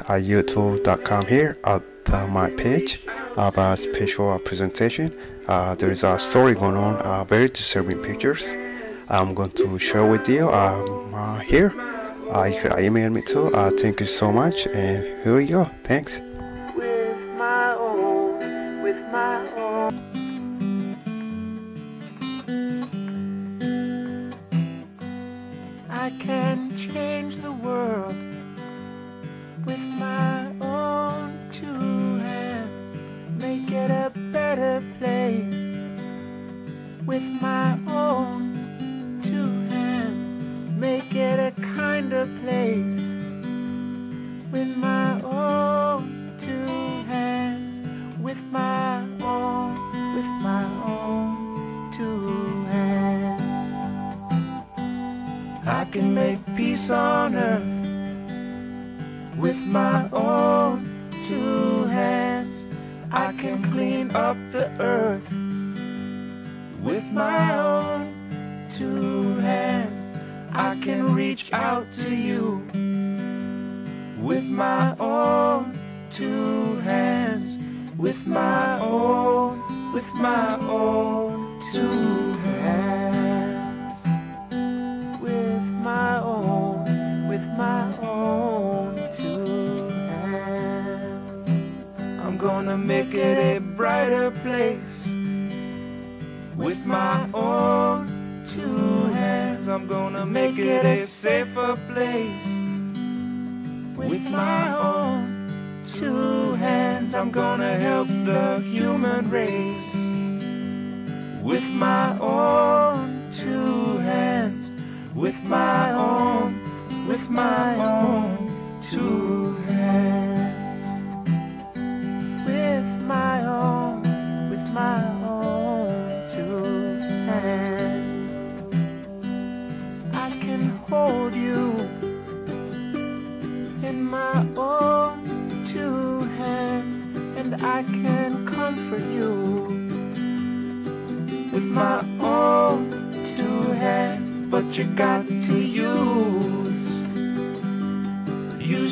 at youtube.com here at my page. I have a special presentation. There is a story going on, very disturbing pictures. I'm going to share with you here. You can email me too. Thank you so much, and here we go. Thanks. With my own. I can change the world with my own two hands, make it a better place with my own two hands, make it a kinder place with my own two hands, with my own two hands. I can make peace on earth with my own two hands. I can clean up the earth with my own two hands. I can reach out to you with my own two hands, with my own two hands, with my own two hands. I'm gonna make it a brighter place with my own two hands. I'm gonna make it a safer place with my own two hands. I'm gonna help the human race with my own two hands, with my own two hands, with my own two hands. I can hold you in my own two hands, and I can comfort you with my own two hands. But you got to use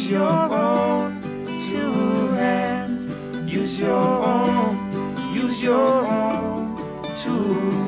your own two hands, use your own two